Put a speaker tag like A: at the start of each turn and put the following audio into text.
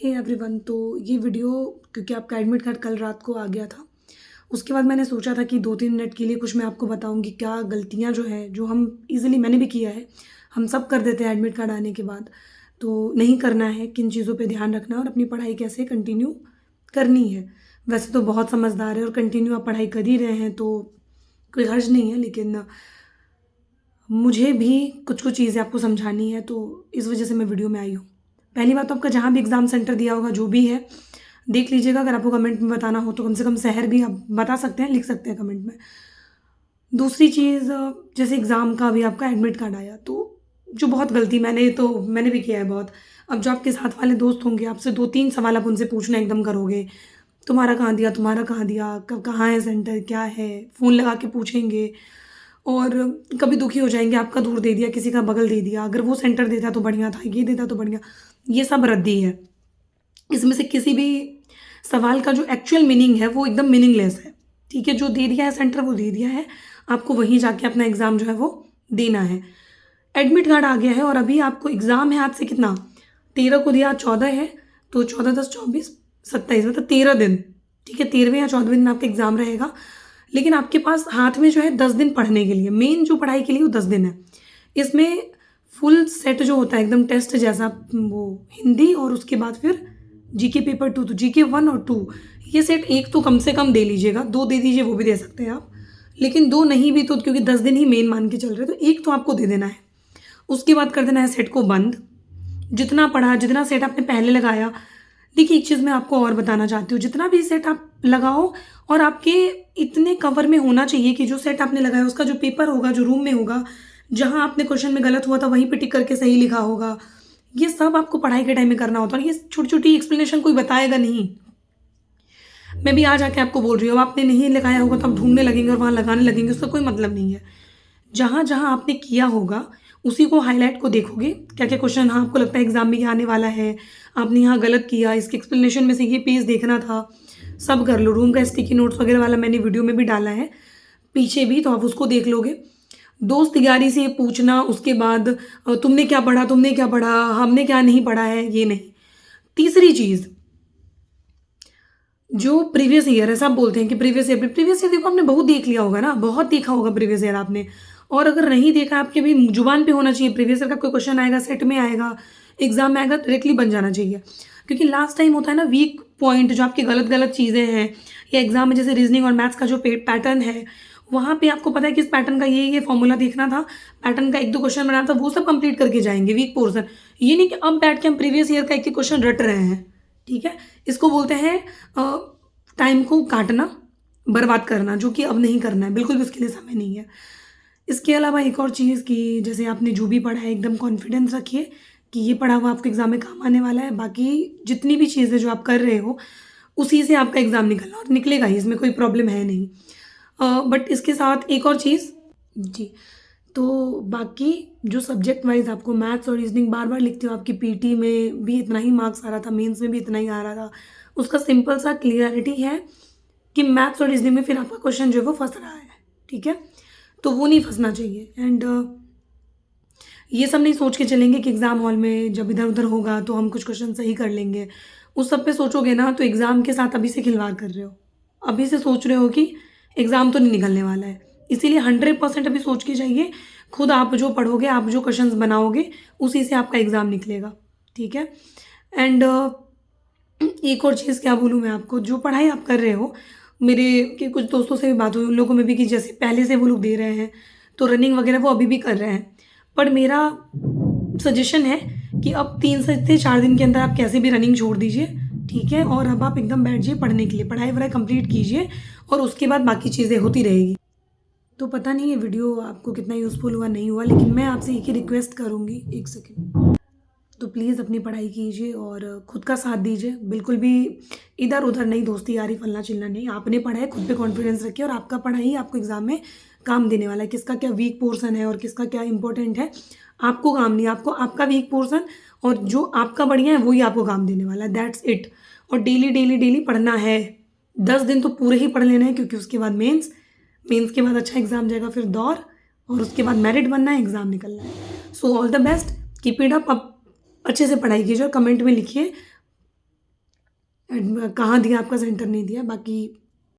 A: Hey everyone. तो ये video क्योंकि आपका एडमिट कार्ड कल रात को आ गया था, उसके बाद मैंने सोचा था कि 2-3 मिनट के लिए कुछ मैं आपको बताऊंगी क्या गलतियां जो है जो हम इजीली मैंने भी किया है, हम सब कर देते हैं एडमिट कार्ड आने के बाद। तो नहीं करना है, किन चीज़ों पे ध्यान रखना है और अपनी पढ़ाई कैसे कंटिन्यू करनी है। वैसे तो बहुत समझदार है और कंटिन्यू आप पढ़ाई कर ही रहे हैं तो कोई हर्ज नहीं है, लेकिन मुझे भी कुछ कुछ चीज़ें आपको समझानी है, तो इस वजह से मैं वीडियो में आई हूँ। पहली बात तो आपका जहाँ भी एग्ज़ाम सेंटर दिया होगा जो भी है देख लीजिएगा। अगर आपको कमेंट में बताना हो तो कम से कम शहर भी आप बता सकते हैं, लिख सकते हैं कमेंट में। दूसरी चीज़, जैसे एग्ज़ाम का भी आपका एडमिट कार्ड आया तो जो बहुत गलती मैंने भी किया है बहुत। अब जो आपके साथ वाले दोस्त होंगे आपसे 2-3 सवाल आप उनसे पूछना एकदम करोगे, तुम्हारा कहाँ दिया, तुम्हारा कहाँ दिया, कब कहाँ है सेंटर, क्या है, फ़ोन लगा के पूछेंगे। और कभी दुखी हो जाएंगे, आपका दूर दे दिया, किसी का बगल दे दिया, अगर वो सेंटर देता तो बढ़िया था, ये देता तो बढ़िया। ये सब रद्दी है। इसमें से किसी भी सवाल का जो एक्चुअल मीनिंग है वो एकदम मीनिंगलेस है। ठीक है, जो दे दिया है सेंटर वो दे दिया है, आपको वहीं जाके अपना एग्ज़ाम जो है वो देना है। एडमिट कार्ड आ गया है और अभी आपको एग्ज़ाम है आज से कितना, 13 को दिया, 14 है, तो 14 10 24 27 मतलब 13 दिन। ठीक है, 13वें या 14वें दिन आपका एग्ज़ाम रहेगा। लेकिन आपके पास हाथ में जो है 10 दिन पढ़ने के लिए, मेन जो पढ़ाई के लिए वो 10 दिन है। इसमें फुल सेट जो होता है एकदम टेस्ट जैसा, वो हिंदी और उसके बाद फिर जीके पेपर 2, तो जीके 1 और 2 ये सेट एक तो कम से कम दे लीजिएगा, 2 दे दीजिए वो भी दे सकते हैं आप, लेकिन 2 नहीं भी तो क्योंकि 10 दिन ही मेन मान के चल रहे तो एक तो आपको दे देना है। उसके बाद कर देना है सेट को बंद। जितना पढ़ा, जितना सेट आपने पहले लगाया, देखिए एक चीज़ मैं आपको और बताना चाहती हूँ, जितना भी सेट आप लगाओ और आपके इतने कवर में होना चाहिए कि जो सेट आपने लगाया उसका जो पेपर होगा, जो रूम में होगा, जहाँ आपने क्वेश्चन में गलत हुआ था वहीं पे टिक करके सही लिखा होगा। ये सब आपको पढ़ाई के टाइम में करना होता है और ये छोटी छोटी एक्सप्लेनेशन कोई बताएगा नहीं। मैं भी आज आके आपको बोल रही हूँ, अब आपने नहीं लगाया होगा तो आप ढूंढने लगेंगे और वहाँ लगाने लगेंगे, उसका कोई मतलब नहीं है। जहाँ जहाँ आपने किया होगा उसी को हाईलाइट को देखोगे, क्या क्या क्वेश्चन हाँ आपको लगता है एग्जाम में ये आने वाला है, आपने यहाँ गलत किया, इसके एक्सप्लेनेशन में से ये पेज देखना था, सब कर लो। रूम का स्टिकी नोट्स वगैरह वाला मैंने वीडियो में भी डाला है पीछे भी, तो आप उसको देख लोगे। दोस्त यारी से पूछना, उसके बाद तुमने क्या पढ़ा, तुमने क्या पढ़ा, हमने क्या नहीं पढ़ा है, ये नहीं। तीसरी चीज़, जो प्रीवियस ईयर है, सब बोलते हैं कि प्रीवियस ईयर देखो, आपने बहुत देख लिया होगा ना, बहुत देखा होगा प्रीवियस ईयर आपने। और अगर नहीं देखा, आपके भी जुबान पे होना चाहिए, प्रीवियस ईयर का कोई क्वेश्चन आएगा, सेट में आएगा, एग्जाम में आएगा, डायरेक्टली बन जाना चाहिए। क्योंकि लास्ट टाइम होता है ना वीक पॉइंट, जो आपकी गलत गलत चीज़ें हैं, या एग्जाम में जैसे रीजनिंग और मैथ्स का जो पैटर्न है, वहाँ पे आपको पता है कि इस पैटर्न का ये फॉर्मूला देखना था, पैटर्न का 1-2 क्वेश्चन बनाना था, वो सब कंप्लीट करके जाएंगे वीक पोर्सन। ये नहीं कि अब बैठ के हम प्रीवियस ईयर का एक क्वेश्चन रट रहे हैं। ठीक है, इसको बोलते हैं टाइम को काटना, बर्बाद करना, जो कि अब नहीं करना है, बिल्कुल भी उसके लिए समय नहीं है। इसके अलावा एक और चीज़ कि जैसे आपने जो भी पढ़ा है एकदम कॉन्फिडेंस रखिए कि ये पढ़ा हुआ आपके एग्ज़ाम में काम आने वाला है। बाकी जितनी भी चीज़ें जो आप कर रहे हो उसी से आपका एग्ज़ाम निकलना और निकलेगा ही, इसमें कोई प्रॉब्लम है नहीं। बट इसके साथ एक और चीज़ जी, तो बाकी जो सब्जेक्ट वाइज आपको मैथ्स और रीजनिंग बार बार लिखते हो, आपकी पीटी में भी इतना ही मार्क्स आ रहा था, मेंस में भी इतना ही आ रहा था, उसका सिंपल सा क्लियरिटी है कि मैथ्स और रीजनिंग में फिर आपका क्वेश्चन जो है वो फंस रहा है। ठीक है, तो वो नहीं फंसना चाहिए। एंड ये सब नहीं सोच के चलेंगे कि एग्ज़ाम हॉल में जब इधर उधर होगा तो हम कुछ क्वेश्चन सही कर लेंगे। उस सब पे सोचोगे ना तो एग्ज़ाम के साथ अभी से खिलवाड़ कर रहे हो, अभी से सोच रहे हो कि एग्ज़ाम तो नहीं निकलने वाला है। इसीलिए 100% अभी सोच के जाइए, खुद आप जो पढ़ोगे, आप जो क्वेश्चंस बनाओगे, उसी से आपका एग्ज़ाम निकलेगा। ठीक है, एंड एक और चीज़ क्या बोलूँ मैं आपको, जो पढ़ाई आप कर रहे हो, मेरे के कुछ दोस्तों से भी बात हुई, उन लोगों में भी कि जैसे पहले से वो लोग दे रहे हैं तो रनिंग वगैरह वो अभी भी कर रहे हैं। पर मेरा सजेशन है कि अब 3 से 4 दिन के अंदर आप कैसे भी रनिंग छोड़ दीजिए। ठीक है, और अब आप एकदम बैठ जाइए पढ़ने के लिए, पढ़ाई वढ़ाई कंप्लीट कीजिए और उसके बाद बाकी चीज़ें होती रहेगी। तो पता नहीं ये वीडियो आपको कितना यूज़फुल हुआ नहीं हुआ, लेकिन मैं आपसे एक ही रिक्वेस्ट करूँगी, एक सेकेंड, तो प्लीज़ अपनी पढ़ाई कीजिए और खुद का साथ दीजिए। बिल्कुल भी इधर उधर नहीं, दोस्ती यारी फलना चिलना नहीं। आपने पढ़ा है, खुद पे कॉन्फिडेंस रखिए और आपका पढ़ाई ही आपको एग्ज़ाम में काम देने वाला है। किसका क्या वीक पोर्सन है और किसका क्या इंपॉर्टेंट है, आपको काम नहीं, आपको आपका वीक पोर्सन और जो आपका बढ़िया है वही आपको काम देने वाला है, दैट्स इट। और डेली डेली डेली पढ़ना है, 10 दिन तो पूरे ही पढ़ लेना है, क्योंकि उसके बाद मेंस, मेंस के बाद अच्छा एग्ज़ाम जाएगा, फिर दौर, और उसके बाद मेरिट बनना है, एग्ज़ाम निकलना है। So all the best, keep it up. अब अच्छे से पढ़ाई कीजिए और कमेंट में लिखिए कहाँ दिया आपका सेंटर नहीं दिया, बाकी